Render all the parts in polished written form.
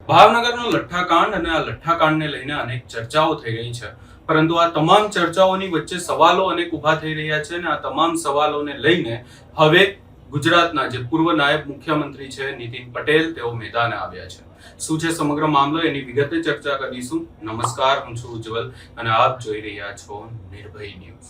ભાવનગરનો લઠ્ઠાકાંડ અને આ લઠ્ઠાકાંડને લઈને અનેક ચર્ચાઓ થઈ રહી છે, પરંતુ આ તમામ ચર્ચાઓની વચ્ચે સવાલો અનેક ઊભા થઈ રહ્યા છે અને આ તમામ સવાલોને લઈને હવે ગુજરાતના જે પૂર્વ નાયબ મુખ્યમંત્રી છે નીતિન પટેલ, તેઓ મેદાને આવ્યા છે। શું છે સમગ્ર મામલો, એની વિગતે ચર્ચા કરીશું। નમસ્કાર, હું છું ઉજ્જવલ અને આપ જોઈ રહ્યા છો નિર્ભય ન્યૂઝ।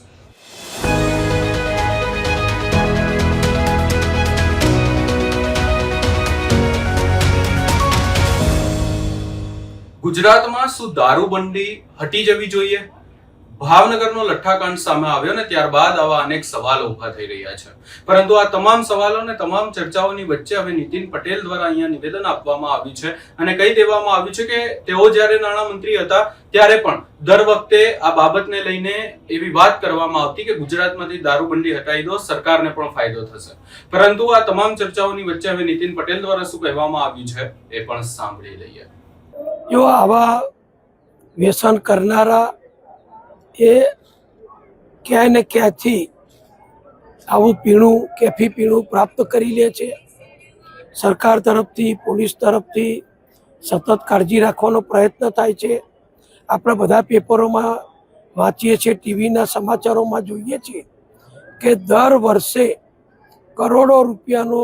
ગુજરાતમાં શું દારૂબંધી હટી જવી જોઈએ? ભાવનગરનો લઠ્ઠાકાંડ સામે આવ્યો ને ત્યારબાદ આવા અનેક સવાલો ઊભા થઈ રહ્યા છે, પરંતુ આ તમામ સવાલો ને તમામ ચર્ચાઓની વચ્ચે હવે નીતિન પટેલ દ્વારા અહીંયા નિવેદન આપવામાં આવ્યું છે અને કહી દેવામાં આવ્યું છે કે તેઓ જ્યારે નાણામંત્રી હતા ત્યારે પણ દર વખતે આ બાબતને લઈને એવી વાત કરવામાં આવતી કે ગુજરાતમાંથી દારૂબંધી હટાવી દો, સરકારને પણ ફાયદો થશે। પરંતુ આ તમામ ચર્ચાઓની વચ્ચે હવે નીતિન પટેલ દ્વારા શું કહેવામાં આવ્યું છે એ પણ સાંભળી લઈએ। જો આવા વ્યસન કરનારા એ ક્યાંય ને ક્યાંથી આવું પીણું, કેફી પીણું પ્રાપ્ત કરી લે છે। સરકાર તરફથી, પોલીસ તરફથી સતત કાળજી રાખવાનો પ્રયત્ન થાય છે। આપણે બધા પેપરોમાં વાંચીએ છીએ, ટીવીના સમાચારોમાં જોઈએ છીએ કે દર વર્ષે કરોડો રૂપિયાનો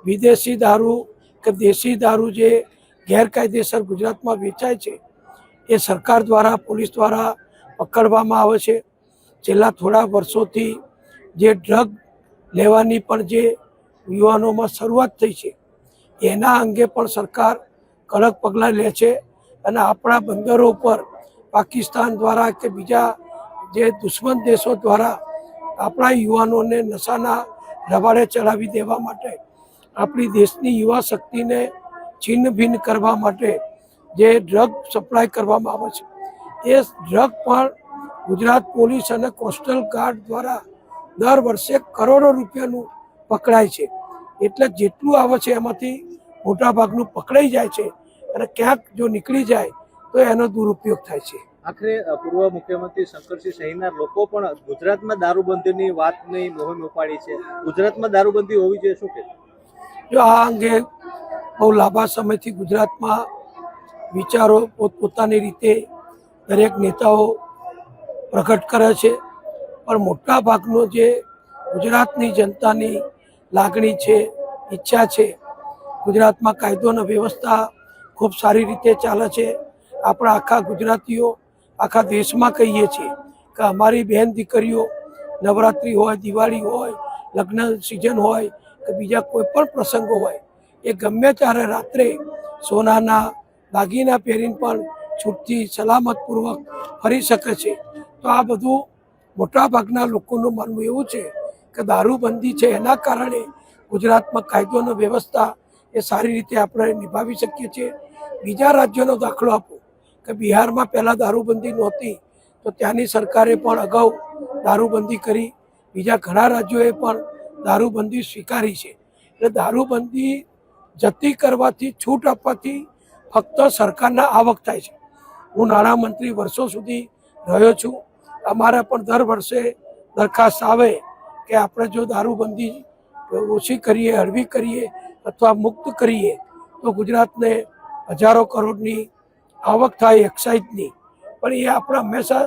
વિદેશી દારૂ કે દેશી દારૂ જે ગેરકાયદેસર ગુજરાતમાં વેચાય છે એ સરકાર દ્વારા, પોલીસ દ્વારા પકડવામાં આવે છે। છેલ્લા થોડા વર્ષોથી જે ડ્રગ લેવાની પણ જે યુવાનોમાં શરૂઆત થઈ છે એના અંગે પણ સરકાર કડક પગલાં લે છે અને આપણા બંદરો પર પાકિસ્તાન દ્વારા કે બીજા જે દુશ્મન દેશો દ્વારા આપણા યુવાનોને નશાના રવાડે ચડાવી દેવા માટે, આપણી દેશની યુવા શક્તિને છિન્ન ભિન્ન કરવા માટે જે ડ્રગ સપ્લાય કરવામાં આવે છે એ ડ્રગ પણ ગુજરાત પોલીસ અને કોસ્ટલ ગાર્ડ દ્વારા દર વર્ષે કરોડો રૂપિયાનું પકડાય છે। એટલે જેટલું આવે છે એમાંથી મોટાભાગનું પકડાઈ જાય છે અને ક્યાંક જો નીકળી જાય તો એનો દુરુપયોગ થાય છે। આખરે પૂર્વ મુખ્યમંત્રી શંકરસિંહ સહિતના લોકો પણ ગુજરાતમાં દારૂબંધીની વાતની મોહમ ઉપાડી છે। ગુજરાતમાં દારૂબંધી હોવી જોઈએ, શું કહેશો? જો આ અંગે બહુ લાંબા સમયથી ગુજરાતમાં વિચારો પોતપોતાની રીતે દરેક નેતાઓ પ્રગટ કરે છે, પણ મોટા ભાગનો જે ગુજરાતની જનતાની લાગણી છે, ઈચ્છા છે, ગુજરાતમાં કાયદો અને વ્યવસ્થા ખૂબ સારી રીતે ચાલે છે। આપણા આખા ગુજરાતીઓ આખા દેશમાં કહીએ છીએ કે અમારી બહેન દીકરીઓ નવરાત્રિ હોય, દિવાળી હોય, લગ્ન સિઝન હોય કે બીજા કોઈ પણ પ્રસંગો હોય, એ ગમે ત્યારે રાત્રે સોનાના દાગીના પહેરીને પણ છૂટથી સલામતપૂર્વક ફરી શકે છે। તો આ બધું મોટાભાગના લોકોનું માનવું એવું છે કે દારૂબંધી છે એના કારણે ગુજરાતમાં કાયદો અને વ્યવસ્થા એ સારી રીતે આપણે નિભાવી શકીએ છીએ। બીજા રાજ્યોનો દાખલો આપો કે બિહારમાં પહેલાં દારૂબંધી નહોતી તો ત્યાંની સરકારે પણ અગાઉ દારૂબંધી કરી, બીજા ઘણા રાજ્યોએ પણ દારૂબંધી સ્વીકારી છે। એટલે દારૂબંધી જતી કરવાથી, છૂટ આપવાથી ફક્ત સરકારના આવક થાય છે। હું નાણામંત્રી વર્ષો સુધી રહ્યો છું, અમારા પણ દર વર્ષે દરખાસ્ત આવે કે આપણે જો દારૂબંધી ઓછી કરીએ, હળવી કરીએ અથવા મુક્ત કરીએ તો ગુજરાતને હજારો કરોડની આવક થાય એક્સાઇઝની। પણ એ આપણે હંમેશા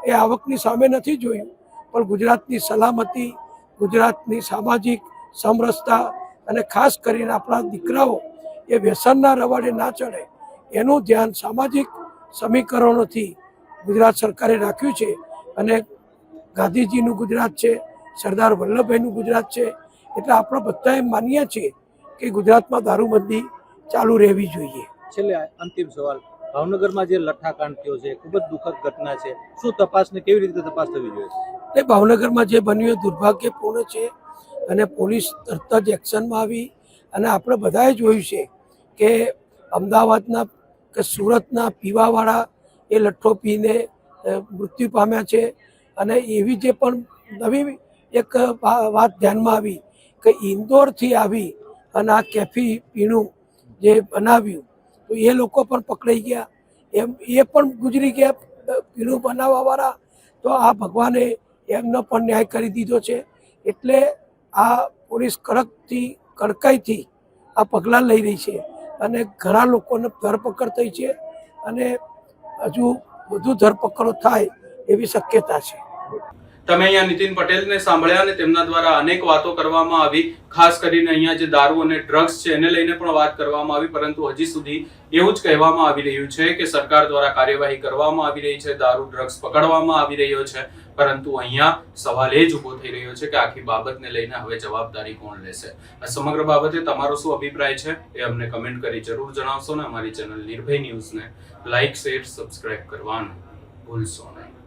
એ આવકની સામે નથી જોયું, પણ ગુજરાતની સલામતી, ગુજરાતની સામાજિક સમરસતા અને ખાસ કરીને આપણા દીકરાઓ એ વ્યસનના રવાડે ના ચડે એનું ધ્યાન સામાજિક સમીકરણોથી ગુજરાત સરકારે રાખ્યું છે। અને ગાંધીજીનું ગુજરાત છે, સરદાર વલ્લભભાઈનું ગુજરાત છે, એટલે આપણે બધા એમ માનીએ છીએ કે ગુજરાતમાં દારૂબંધી ચાલુ રહેવી જોઈએ। છેલ્લે અંતિમ સવાલ, ભાવનગરમાં જે લઠ્ઠાકાંડ થયો છે ખૂબ જ દુઃખદ ઘટના છે, શું તપાસને કેવી રીતે તપાસ થવી જોઈએ? એ ભાવનગરમાં જે બન્યું એ દુર્ભાગ્યપૂર્ણ છે અને પોલીસ તરત જ એક્શનમાં આવી અને આપણે બધાએ જોયું છે કે અમદાવાદના કે સુરતના પીવાવાળા એ લઠ્ઠો પીને મૃત્યુ પામ્યા છે। અને એવી જે પણ નવી એક વાત ધ્યાનમાં આવી કે ઇન્દોરથી આવી અને આ કેફી પીણું જે બનાવ્યું તો એ લોકો પણ પકડાઈ ગયા, એમ એ પણ ગુજરી ગયા પીણું બનાવવાવાળા। તો આ ભગવાને એમનો પણ ન્યાય કરી દીધો છે। એટલે આ પોલીસ કડકથી કડકાઈથી આ પગલાં લઈ રહી છે અને ઘણા લોકોને ધરપકડ થઈ છે અને હજુ વધુ ધરપકડો થાય એવી શક્યતા છે. તમે અહીંયા નીતિન પટેલને સાંભળ્યા અને તેમના દ્વારા અનેક વાતો કરવામાં આવી, ખાસ કરીને અહીંયા જે દારૂ અને ડ્રગ્સ છે એને લઈને પણ વાત કરવામાં આવી, પરંતુ હજી સુધી એવું જ કહેવામાં આવી રહ્યું છે કે સરકાર દ્વારા કાર્યવાહી કરવામાં આવી રહી છે, દારૂ ડ્રગ્સ પકડવામાં આવી રહ્યો છે, પરંતુ અહીંયા સવાલ એ જ ઉભો થઈ રહ્યો છે કે આખી બાબતને લઈને હવે જવાબદારી કોણ લેશે. આ સમગ્ર બાબતે તમારો શું અભિપ્રાય છે એ અમને કમેન્ટ કરી જરૂર જણાવશો ને અમારી ચેનલ નિર્ભય ન્યૂઝને લાઈક, શેર, સબસ્ક્રાઇબ કરવાનું ભૂલશો નહીં.